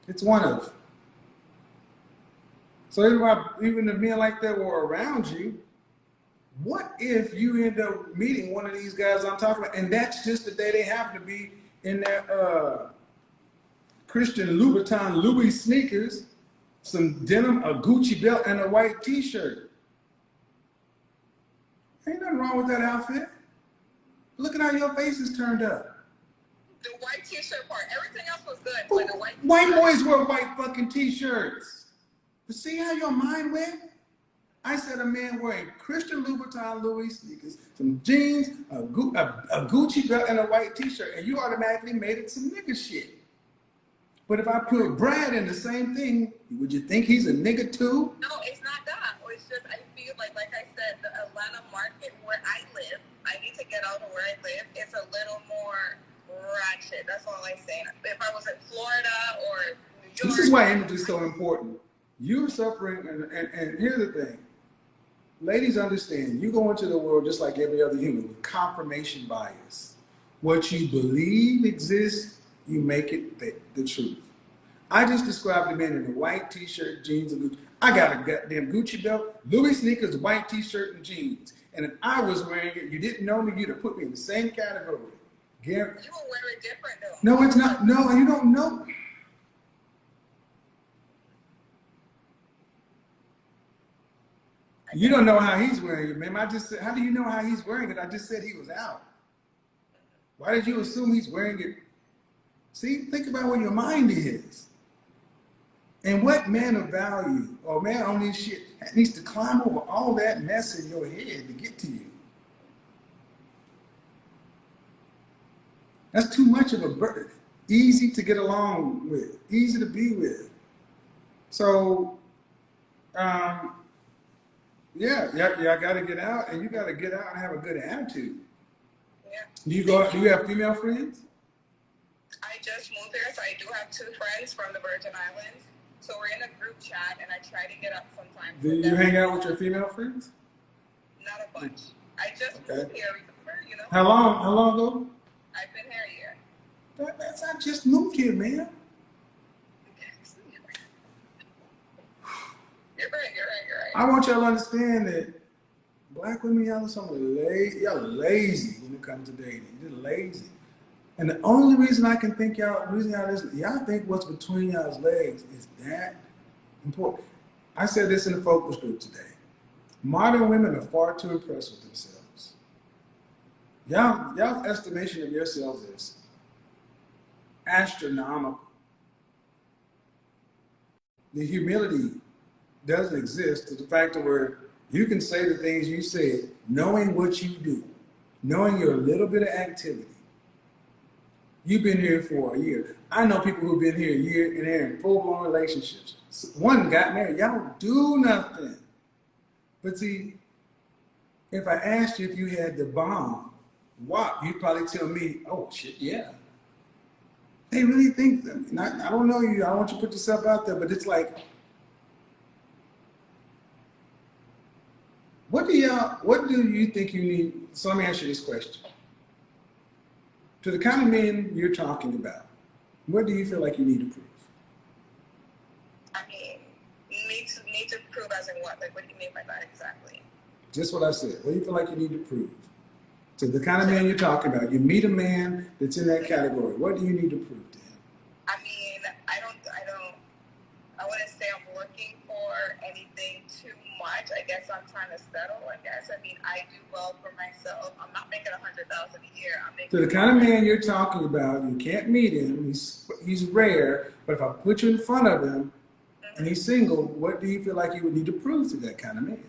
It's one of. So even if men like that were around you, what if you end up meeting one of these guys I'm talking about, and that's just the day they happen to be in their Christian Louboutin Louis sneakers, some denim, a Gucci belt, and a white t-shirt. Ain't nothing wrong with that outfit. Look at how your face is turned up. The white t-shirt part, everything else was good, but the white boys wear white fucking t-shirts. But see how your mind went? I said a man wearing Christian Louboutin Louis sneakers, some jeans, a Gucci belt, and a white t-shirt, and you automatically made it some nigga shit. But if I put Brad in the same thing, would you think he's a nigga too? No, it's not that. It's just I feel like I said, the Atlanta market where I live, I need to get out of where I live. It's a little more ratchet. That's all I'm saying. If I was in Florida or New York. This is why image is so important. You're suffering, and here's the thing. Ladies, understand, you go into the world just like every other human with confirmation bias. What you believe exists, you make it the truth. I just described a man in a white t-shirt, jeans, and Gucci. I got a goddamn Gucci belt, Louis sneakers, white t-shirt, and jeans. And if I was wearing it, you didn't know me, you'd have put me in the same category. You were wearing different though. No, it's not. No, you don't know. You don't know how he's wearing it, ma'am. I just said, how do you know how he's wearing it? I just said he was out. Why did you assume he's wearing it? See, think about where your mind is. And what man of value or man on this shit needs to climb over all that mess in your head to get to you? That's too much of a burden. Easy to get along with, easy to be with. So, yeah, y'all got to get out, and you got to get out and have a good attitude. Yeah. Do you have female friends? I just moved there, so I do have 2 friends from the Virgin Islands. So we're in a group chat, and I try to get up sometimes. Do you hang out with your female friends? Not a bunch. I just moved here, remember? You know. How long ago? I've been here a year. I just moved here, man. You're right. I want y'all to understand that black women, y'all are some of the y'all are lazy when it comes to dating. You're lazy. And the only reason I can think y'all think what's between y'all's legs is that important. I said this in the focus group today. Modern women are far too impressed with themselves. Y'all's estimation of yourselves is astronomical. The humility doesn't exist to the fact that where you can say the things you said, knowing what you do, knowing your little bit of activity. You've been here for a year. I know people who've been here a year and they're in full-blown relationships. One got married. Y'all don't do nothing. But see, if I asked you if you had the bomb, wow, you'd probably tell me, oh, shit, yeah. They really think that. I don't know you. I don't want you to put yourself out there, but it's like, what do you think you need? So let me ask you this question. To the kind of men you're talking about, what do you feel like you need to prove? I mean, need to prove as in what? Like, what do you mean by that exactly? Just what I said. What do you feel like you need to prove? To the kind of man you're talking about, you meet a man that's in that category. What do you need to prove to him? I mean, I wouldn't say I'm looking for anything too much. I guess I'm trying to settle, I guess. I mean, I do well for myself. I'm not making $100,000 a year. I'm making. So the kind of man you're talking about, you can't meet him. He's rare, but if I put you in front of him and he's single, what do you feel like you would need to prove to that kind of man?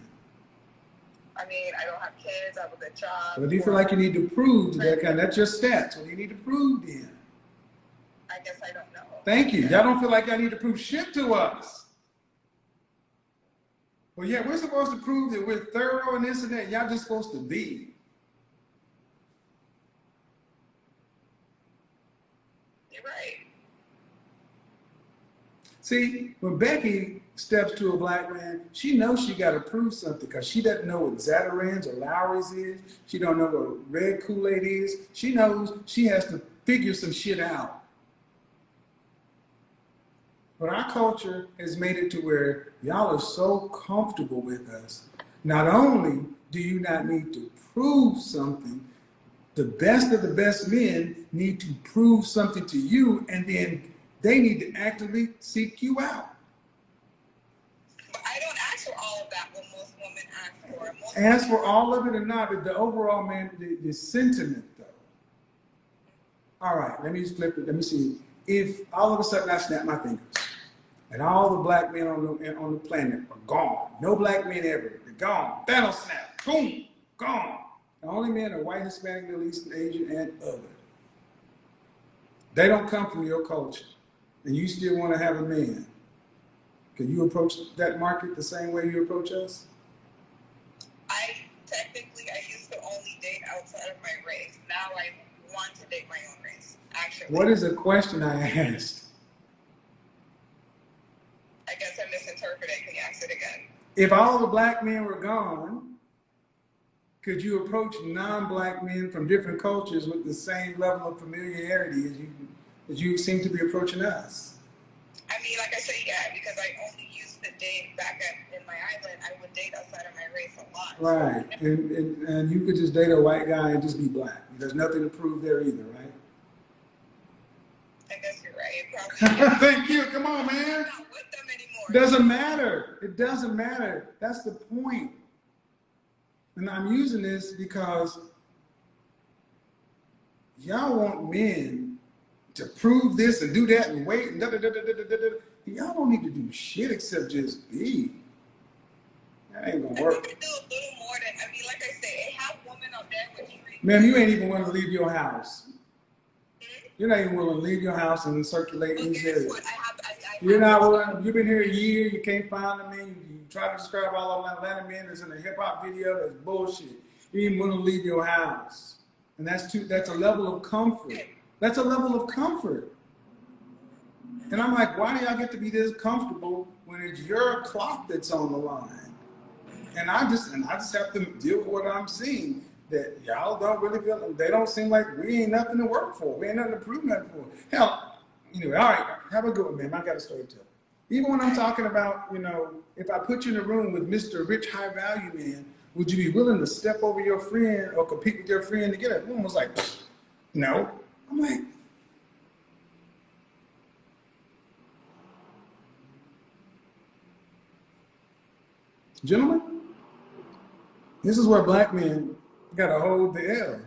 I mean, I don't have kids. I have a good job. What do you feel like you need to prove to that kind? That's your stats. What do you need to prove to him? I guess I don't know. Thank you. Y'all don't feel like y'all need to prove shit to us. Well, yeah, we're supposed to prove that we're thorough and this and that. Y'all just supposed to be. You're right. See, when Becky steps to a black man, she knows she got to prove something because she doesn't know what Zatarans or Lowry's is. She don't know what red Kool-Aid is. She knows she has to figure some shit out. But our culture has made it to where y'all are so comfortable with us. Not only do you not need to prove something, the best of the best men need to prove something to you, and then they need to actively seek you out. But I don't ask for all of that when most women ask for. Ask for all of it or not, but the overall, man, the sentiment, though. All right, let me just flip it. Let me see. If all of a sudden I snap my fingers and all the black men on the planet are gone, no black men ever, they're gone. Thanos snap, boom, gone. The only men are white, Hispanic, Middle Eastern, Asian, and other. They don't come from your culture, and you still want to have a man. Can you approach that market the same way you approach us? I used to only date outside of my race. Now I want to date my own race, actually. What is the question I asked? I guess I misinterpreted. Can you ask it again? If all the black men were gone, could you approach non-black men from different cultures with the same level of familiarity as you seem to be approaching us? I mean, like I said, yeah, because I only used to date back in my island. I would date outside of my race a lot. Right, and you could just date a white guy and just be black. There's nothing to prove there either, right? I guess you're right. Probably. Thank you. Come on, man. I'm not with them anymore. Doesn't matter. It doesn't matter. That's the point. And I'm using this because y'all want men to prove this and do that and wait and da da da da da da da. Y'all don't need to do shit except just be. That ain't gonna work. I think we do a little more than, I mean, like I said, it have women out there with you. Man, you ain't even willing to leave your house. You're not even willing to leave your house and circulate in these areas. You're not willing. You've been here a year. You can't find them. You try to describe all of Atlanta men that's in a hip hop video. That's bullshit. You ain't willing to leave your house, and that's a level of comfort. That's a level of comfort. And I'm like, why do y'all get to be this comfortable when it's your clock that's on the line? And I just have to deal with what I'm seeing. That y'all don't really feel, they don't seem like we ain't nothing to work for. We ain't nothing to prove nothing for. Hell, anyway, all right, have a good one, man. I got a story to tell. Even when I'm talking about, if I put you in a room with Mr. Rich High Value Man, would you be willing to step over your friend or compete with your friend to get it? Woman was like, no. I'm like, gentlemen, this is where black men got to hold the L.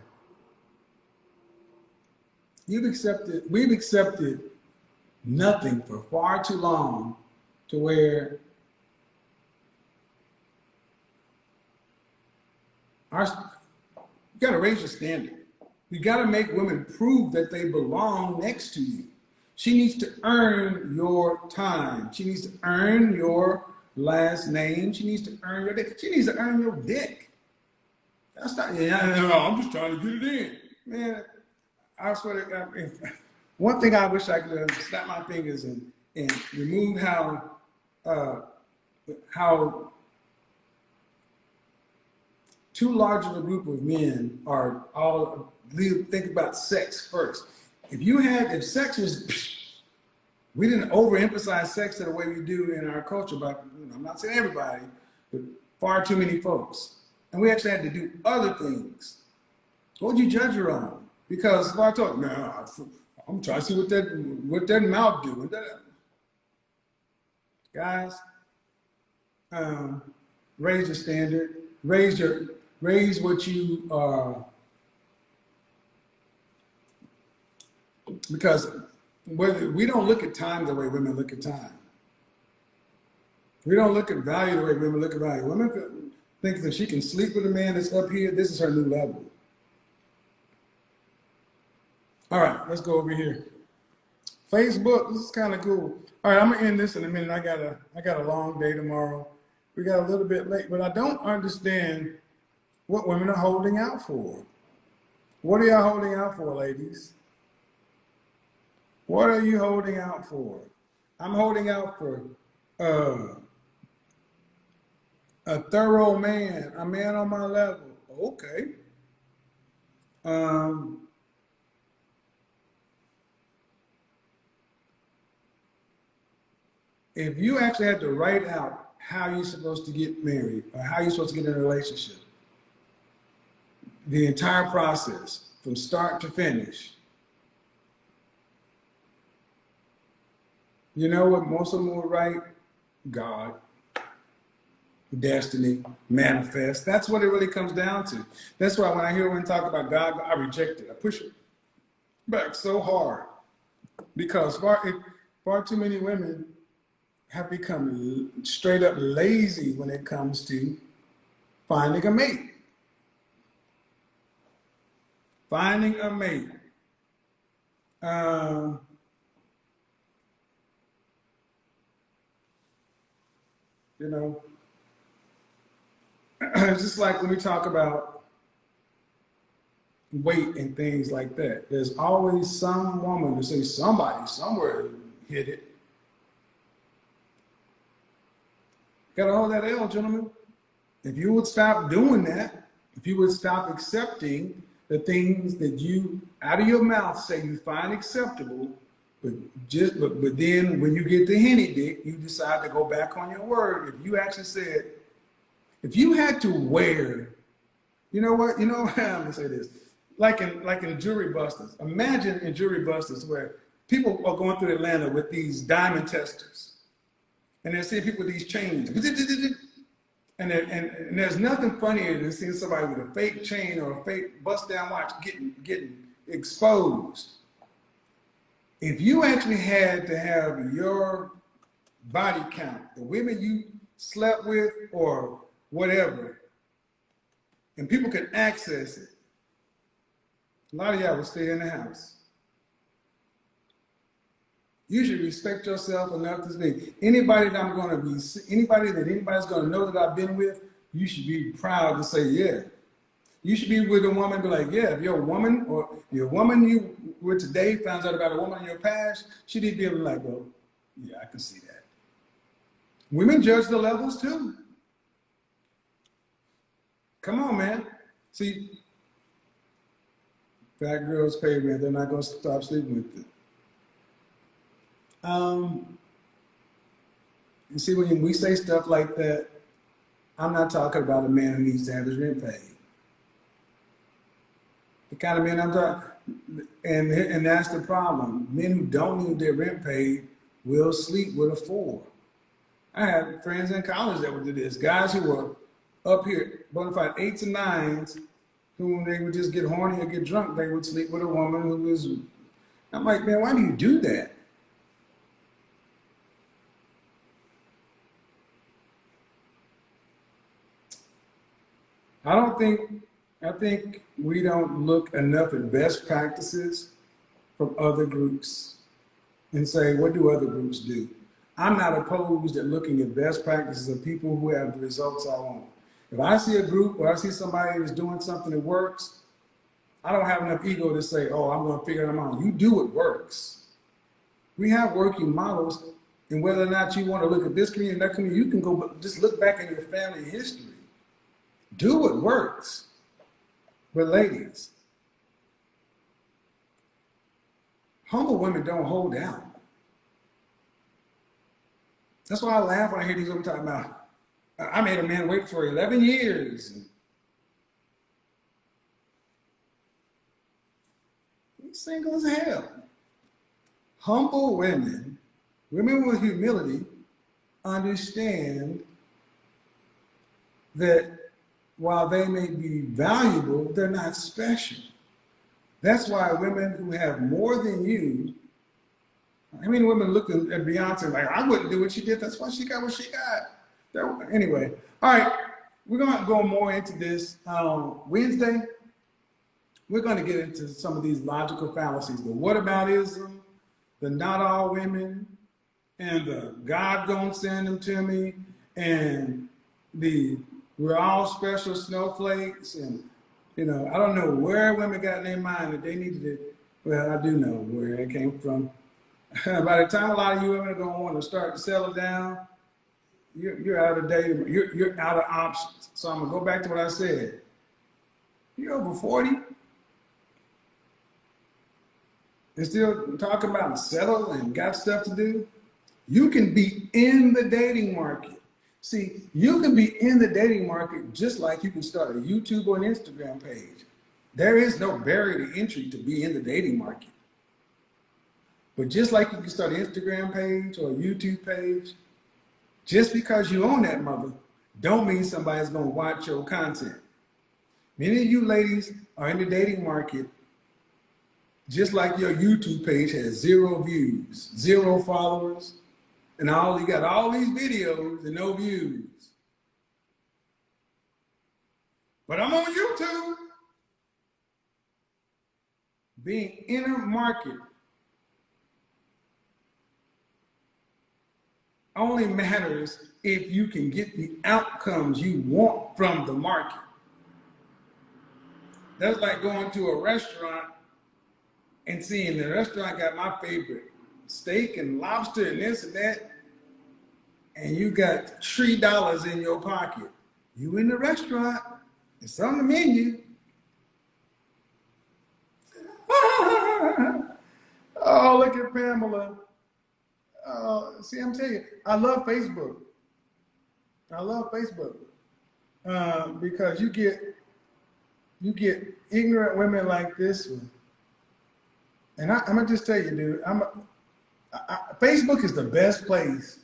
We've accepted nothing for far too long to where you got to raise your standard. You got to make women prove that they belong next to you. She needs to earn your time. She needs to earn your last name. She needs to earn your dick. She needs to earn your dick. That's not, I'm just trying to get it in. Man, I swear to God, one thing I wish I could snap my fingers and remove how too large of a group of men are all think about sex first. If sex was, we didn't overemphasize sex the way we do in our culture, but I'm not saying everybody, but far too many folks. And we actually had to do other things. What would you judge her on? Because if I talk, I'm trying to see what that mouth do. Guys, raise your standard. Raise what you are. Because we don't look at time the way women look at time. We don't look at value the way women look at value. Women think that she can sleep with a man that's up here. This is her new level. All right, let's go over here. Facebook, this is kind of cool. All right, I'm gonna end this in a minute. I got a long day tomorrow. We got a little bit late, but I don't understand what women are holding out for. What are y'all holding out for, ladies? What are you holding out for? I'm holding out for a thorough man, a man on my level. Okay. If you actually had to write out how you're supposed to get married or how you're supposed to get in a relationship, the entire process from start to finish, you know what most of them would write? God, destiny, manifest. That's what it really comes down to. That's why when I hear women talk about God, I reject it. I push it back so hard because far too many women have become straight up lazy when it comes to finding a mate. Finding a mate. It's just like when we talk about weight and things like that. There's always some woman to say somebody somewhere hit it. Gotta hold that L, gentlemen. If you would stop doing that, if you would stop accepting the things that you, out of your mouth, say you find acceptable, But then when you get the henny dick, you decide to go back on your word. If you actually said, if you had to wear, you know what? You know, I'm gonna say this. Like in jury busters. Imagine in jury busters where people are going through Atlanta with these diamond testers. And they're seeing people with these chains. And there's nothing funnier than seeing somebody with a fake chain or a fake bust down watch getting exposed. If you actually had to have your body count, the women you slept with or whatever, and people could access it, a lot of y'all would stay in the house. You should respect yourself enough to say, anybody that anybody's going to know that I've been with, you should be proud to say, yeah. You should be with a woman and be like, yeah, if your woman or your woman you were today finds out about a woman in your past, she need to be able to be like, well, yeah, I can see that. Women judge the levels too. Come on, man. See, fat girls pay rent. They're not going to stop sleeping with them. You see, when we say stuff like that, I'm not talking about a man who needs to have his rent paid. The kind of men I'm talking, and that's the problem. Men who don't need their rent paid will sleep with a 4. I had friends in college that would do this. Guys who were up here, bona fide 8s and 9s, who when they would just get horny or get drunk, they would sleep with a woman who was. I'm like, man, why do you do that? I think we don't look enough at best practices from other groups and say, what do other groups do? I'm not opposed at looking at best practices of people who have the results I want. If I see a group or I see somebody that's doing something that works, I don't have enough ego to say, oh, I'm going to figure them out. You do what works. We have working models, and whether or not you want to look at this community and that community, you can go just look back in your family history. Do what works. But ladies, humble women don't hold out. That's why I laugh when I hear these women talking about, I made a man wait for 11 years. He's single as hell. Humble women, women with humility, understand that while they may be valuable, they're not special. That's why women who have more than you, I mean, women look at Beyonce like, I wouldn't do what she did. That's why she got what she got. Anyway, all right, we're going to go more into this. Wednesday, we're going to get into some of these logical fallacies, the whataboutism, the not all women, and the God gonna send them to me, and the we're all special snowflakes, and I don't know where women got in their mind that they needed to. Well, I do know where it came from. By the time a lot of you women are gonna want to start to settle down, you're out of dating. You're out of options. So I'm gonna go back to what I said. You're over 40 and still talking about settle and got stuff to do. You can be in the dating market. See, you can be in the dating market just like you can start a YouTube or an Instagram page. There is no barrier to entry to be in the dating market. But just like you can start an Instagram page or a YouTube page, just because you own that mother, don't mean somebody's gonna watch your content. Many of you ladies are in the dating market just like your YouTube page has 0 views, 0 followers, and you got all these videos and no views. But I'm on YouTube. Being inner market only matters if you can get the outcomes you want from the market. That's like going to a restaurant and seeing the restaurant got my favorite steak and lobster and this and that, and you got $3 in your pocket. You in the restaurant, it's on the menu. Oh, look at Pamela. See, I'm telling you, I love Facebook. I love Facebook because you get ignorant women like this one. And I'm gonna just tell you, dude. Facebook is the best place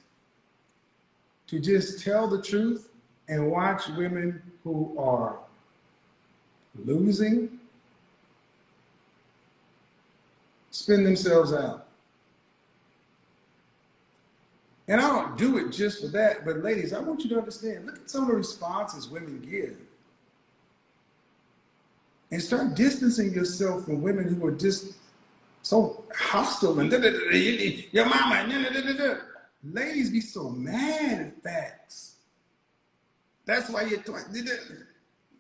to just tell the truth and watch women who are losing spin themselves out. And I don't do it just for that, but ladies, I want you to understand, look at some of the responses women give. And start distancing yourself from women who are just so hostile and your mama. Ladies be so mad at facts. That's why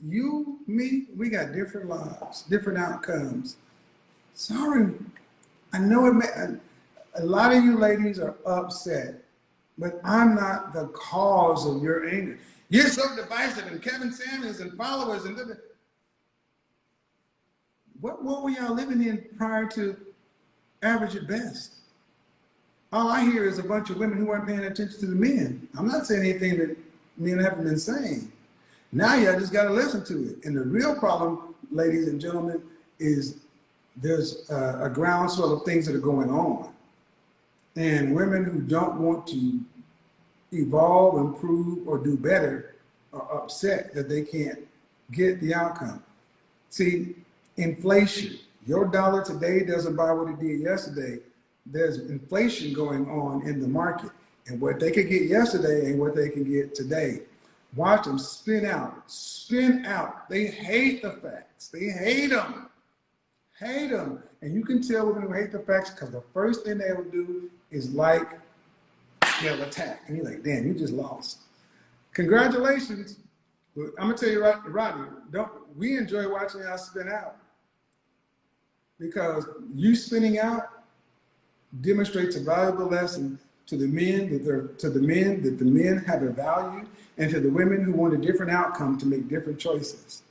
you, me, we got different lives, different outcomes. Sorry, I know a lot of you ladies are upset, but I'm not the cause of your anger. You're so divisive, and Kevin Samuels and followers and what were y'all living in prior to Average at Best? All I hear is a bunch of women who aren't paying attention to the men. I'm not saying anything that men haven't been saying. Now y'all just got to listen to it. And the real problem, ladies and gentlemen, is there's a groundswell of things that are going on. And women who don't want to evolve, improve, or do better are upset that they can't get the outcome. See, inflation. Your dollar today doesn't buy what it did yesterday. There's inflation going on in the market. And what they could get yesterday ain't what they can get today. Watch them spin out. Spin out. They hate the facts. They hate them. Hate them. And you can tell women who hate the facts because the first thing they will do is they'll attack. And you're like, damn, you just lost. Congratulations. But I'm gonna tell you right, Rodney, we enjoy watching y'all spin out. Because you spinning out demonstrates a valuable lesson to the men that the men have a value, and to the women who want a different outcome to make different choices.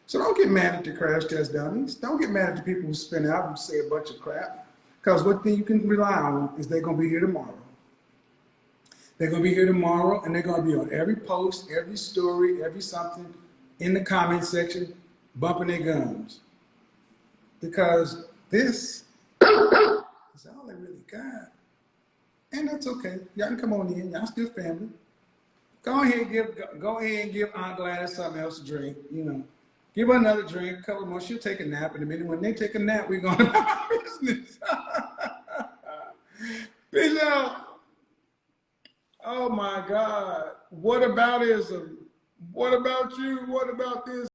So don't get mad at the crash test dummies. Don't get mad at the people who spin out and say a bunch of crap. Because one thing you can rely on is they're gonna be here tomorrow. They're gonna be here tomorrow, and they're gonna be on every post, every story, every something in the comment section, bumping their gums. Because this is all they really got. And that's okay. Y'all can come on in. Y'all still family. Go ahead and give Aunt Gladys something else to drink. Give her another drink, a couple more. She'll take a nap in a minute. When they take a nap, we're going to have our business. Peace out. Oh my God. What aboutism? What about you? What about this?